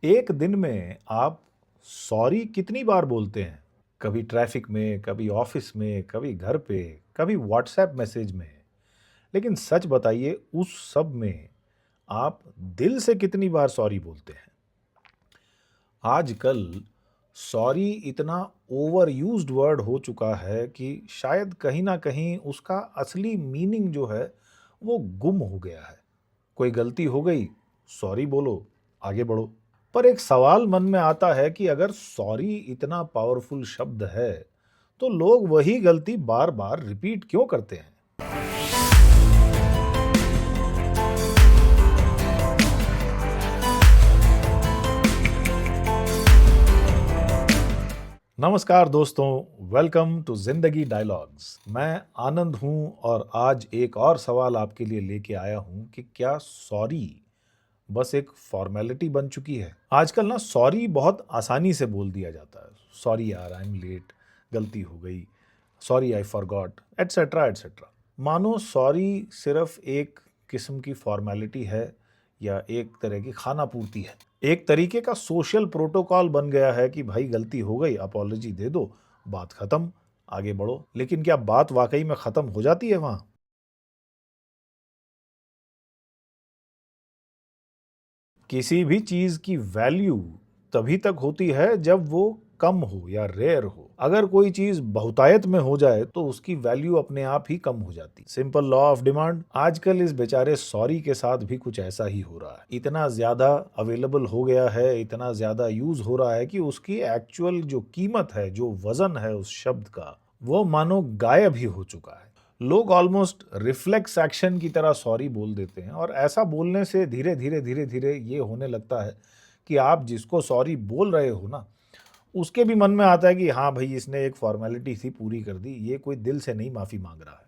एक दिन में आप सॉरी कितनी बार बोलते हैं? कभी ट्रैफिक में, कभी ऑफिस में, कभी घर पे, कभी व्हाट्सएप मैसेज में। लेकिन सच बताइए उस सब में आप दिल से कितनी बार सॉरी बोलते हैं? आजकल सॉरी इतना ओवर यूज्ड वर्ड हो चुका है कि शायद कहीं न कहीं उसका असली मीनिंग जो है वो गुम हो गया है। कोई गलती हो गई, सॉरी बोलो, आगे बढ़ो। पर एक सवाल मन में आता है कि अगर सॉरी इतना पावरफुल शब्द है, तो लोग वही गलती बार-बार रिपीट क्यों करते हैं? नमस्कार दोस्तों, वेलकम टू जिंदगी डायलॉग्स। मैं आनंद हूं और आज एक और सवाल आपके लिए लेके आया हूं कि क्या सॉरी बस एक फॉर्मेलिटी बन चुकी है? आजकल ना सॉरी बहुत आसानी से बोल दिया जाता है। सॉरी यार, आई एम लेट, गलती हो गई, sorry I forgot, etcetera etcetera. मानो सॉरी सिर्फ एक किस्म की फॉर्मेलिटी है या एक तरह की खाना पूर्ति है। एक तरीके का सोशल प्रोटोकॉल बन गया है कि भाई गलती हो गई, अपॉलॉजी दे दो, बात खत्म, आगे बढ़ो। लेकिन क्या बात वाकई में खत्म हो जाती है वहां? किसी भी चीज की वैल्यू तभी तक होती है जब वो कम हो या रेयर हो। अगर कोई चीज बहुतायत में हो जाए तो उसकी वैल्यू अपने आप ही कम हो जाती। Simple law of demand. आजकल इस बेचारे सॉरी के साथ भी कुछ ऐसा ही हो रहा है। इतना ज्यादा अवेलेबल हो गया है, इतना ज्यादा यूज हो रहा है कि उसकी एक्चुअल जो कीमत है, जो वजन है उस शब्द का, वो मानो गायब ही हो चुका है। लोग ऑलमोस्ट रिफ्लेक्स एक्शन की तरह सॉरी बोल देते हैं और ऐसा बोलने से धीरे धीरे ये होने लगता है कि आप जिसको सॉरी बोल रहे हो ना, उसके भी मन में आता है कि हाँ भाई, इसने एक फॉर्मेलिटी थी, पूरी कर दी, ये कोई दिल से नहीं माफी मांग रहा है।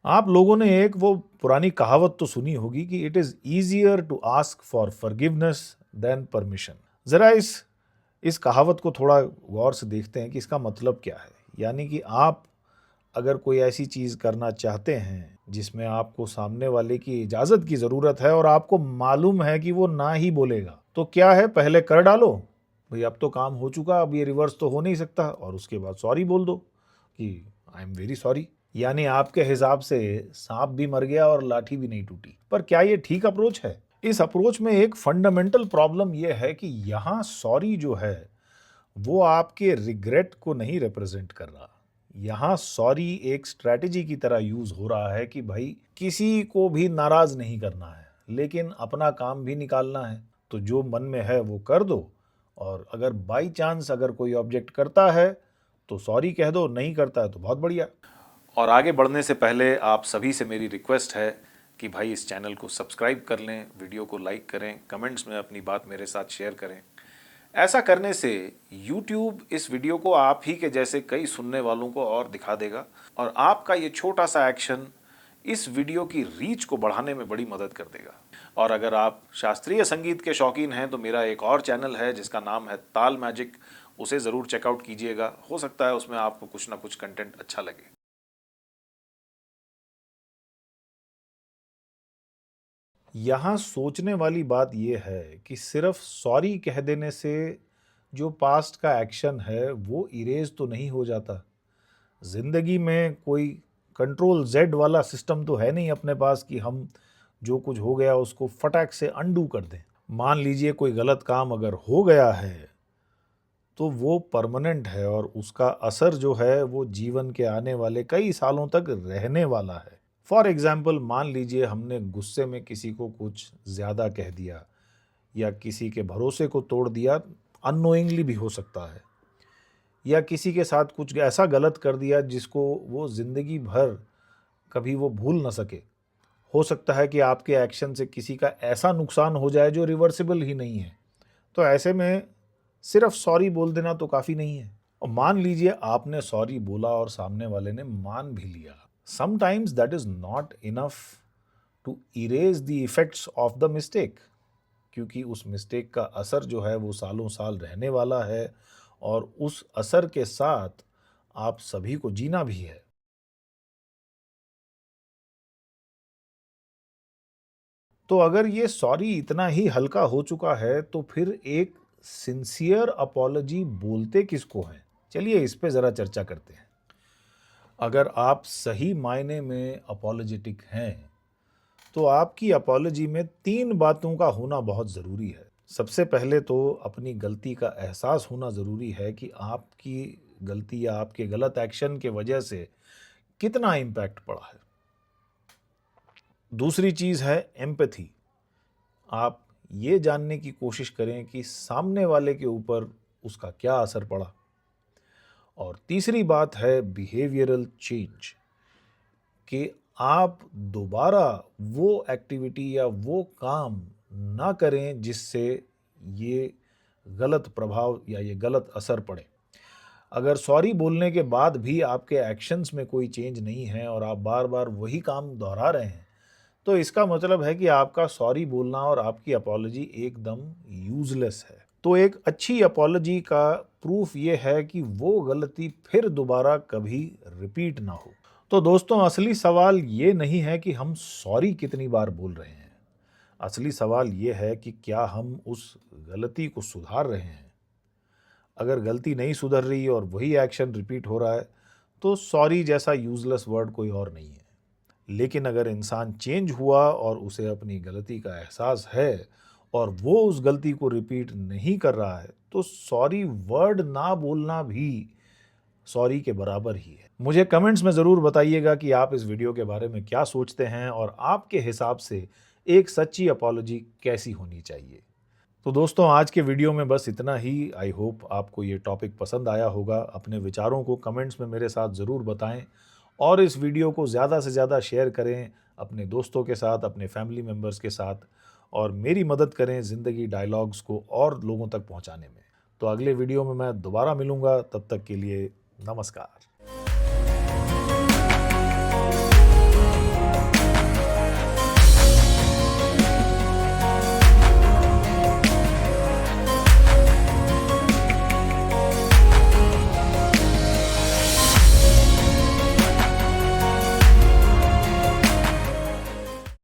आप लोगों ने एक वो पुरानी कहावत तो सुनी होगी कि it is easier to ask for forgiveness than permission. जरा इस कहावत को थोड़ा गौर से देखते हैं कि इसका मतलब क्या है। यानी कि आप अगर कोई ऐसी चीज़ करना चाहते हैं जिसमें आपको सामने वाले की इजाज़त की ज़रूरत है और आपको मालूम है कि वो ना ही बोलेगा, तो क्या है, पहले कर डालो। भाई अब तो काम हो चुका, अब ये रिवर्स तो हो नहीं सकता, और उसके बाद सॉरी बोल दो कि आई एम वेरी सॉरी। यानी आपके हिसाब से सांप भी मर गया और लाठी भी नहीं टूटी। पर क्या ये ठीक अप्रोच है? इस अप्रोच में एक फंडामेंटल प्रॉब्लम यह है कि यहाँ सॉरी जो है वो आपके रिग्रेट को नहीं रिप्रेजेंट कर रहा। यहाँ सॉरी एक स्ट्रैटेजी की तरह यूज हो रहा है कि भाई किसी को भी नाराज नहीं करना है, लेकिन अपना काम भी निकालना है। तो जो मन में है वो कर दो, और अगर बाई चांस अगर कोई ऑब्जेक्ट करता है तो सॉरी कह दो, नहीं करता है तो बहुत बढ़िया। और आगे बढ़ने से पहले आप सभी से मेरी रिक्वेस्ट है कि भाई इस चैनल को सब्सक्राइब कर लें, वीडियो को लाइक करें, कमेंट्स में अपनी बात मेरे साथ शेयर करें। ऐसा करने से YouTube इस वीडियो को आप ही के जैसे कई सुनने वालों को और दिखा देगा, और आपका ये छोटा सा एक्शन इस वीडियो की रीच को बढ़ाने में बड़ी मदद कर देगा। और अगर आप शास्त्रीय संगीत के शौकीन हैं तो मेरा एक और चैनल है जिसका नाम है ताल मैजिक, उसे ज़रूर चेकआउट कीजिएगा। हो सकता है उसमें आपको कुछ ना कुछ कंटेंट अच्छा लगे। यहाँ सोचने वाली बात यह है कि सिर्फ सॉरी कह देने से जो पास्ट का एक्शन है वो इरेज तो नहीं हो जाता। जिंदगी में कोई कंट्रोल जेड वाला सिस्टम तो है नहीं अपने पास कि हम जो कुछ हो गया उसको फटाक से अंडू कर दें। मान लीजिए कोई गलत काम अगर हो गया है तो वो परमानेंट है और उसका असर जो है वो जीवन के आने वाले कई सालों तक रहने वाला है। फॉर एग्जाम्पल, मान लीजिए हमने गुस्से में किसी को कुछ ज़्यादा कह दिया या किसी के भरोसे को तोड़ दिया, अननोइंगली भी हो सकता है, या किसी के साथ कुछ ऐसा गलत कर दिया जिसको वो ज़िंदगी भर कभी वो भूल ना सके। हो सकता है कि आपके एक्शन से किसी का ऐसा नुकसान हो जाए जो रिवर्सिबल ही नहीं है। तो ऐसे में सिर्फ सॉरी बोल देना तो काफ़ी नहीं है। और मान लीजिए आपने सॉरी बोला और सामने वाले ने मान भी लिया। Sometimes that is not enough to erase the effects of the mistake, क्योंकि उस मिस्टेक का असर जो है वो सालों साल रहने वाला है, और उस असर के साथ आप सभी को जीना भी है। तो अगर ये सॉरी इतना ही हल्का हो चुका है तो फिर एक सिंसियर अपॉलजी बोलते किसको हैं? चलिए इस पे ज़रा चर्चा करते हैं। अगर आप सही मायने में अपॉलोजेटिक हैं तो आपकी अपॉलजी में 3 बातों का होना बहुत ज़रूरी है। सबसे पहले तो अपनी गलती का एहसास होना ज़रूरी है कि आपकी गलती या आपके गलत एक्शन के वजह से कितना इम्पैक्ट पड़ा है। दूसरी चीज़ है एम्पैथी। आप ये जानने की कोशिश करें कि सामने वाले के ऊपर उसका क्या असर पड़ा। और तीसरी बात है बिहेवियरल चेंज, कि आप दोबारा वो एक्टिविटी या वो काम ना करें जिससे ये गलत प्रभाव या ये गलत असर पड़े। अगर सॉरी बोलने के बाद भी आपके एक्शंस में कोई चेंज नहीं है और आप बार-बार वही काम दोहरा रहे हैं, तो इसका मतलब है कि आपका सॉरी बोलना और आपकी अपॉलजी एकदम यूज़लेस है। तो एक अच्छी अपॉलजी का प्रूफ ये है कि वो गलती फिर दोबारा कभी रिपीट ना हो। तो दोस्तों, असली सवाल ये नहीं है कि हम सॉरी कितनी बार बोल रहे हैं। असली सवाल ये है कि क्या हम उस गलती को सुधार रहे हैं। अगर गलती नहीं सुधर रही और वही एक्शन रिपीट हो रहा है, तो सॉरी जैसा यूज़लेस वर्ड कोई और नहीं है। लेकिन अगर इंसान चेंज हुआ और उसे अपनी गलती का एहसास है और वो उस गलती को रिपीट नहीं कर रहा है, तो सॉरी वर्ड ना बोलना भी सॉरी के बराबर ही है। मुझे कमेंट्स में ज़रूर बताइएगा कि आप इस वीडियो के बारे में क्या सोचते हैं और आपके हिसाब से एक सच्ची अपॉलजी कैसी होनी चाहिए। तो दोस्तों, आज के वीडियो में बस इतना ही। आई होप आपको ये टॉपिक पसंद आया होगा। अपने विचारों को कमेंट्स में मेरे साथ ज़रूर बताएं और इस वीडियो को ज़्यादा से ज़्यादा शेयर करें अपने दोस्तों के साथ, अपने फैमिली मेम्बर्स के साथ, और मेरी मदद करें ज़िंदगी डायलॉग्स को और लोगों तक पहुंचाने में। तो अगले वीडियो में मैं दोबारा मिलूंगा, तब तक के लिए नमस्कार।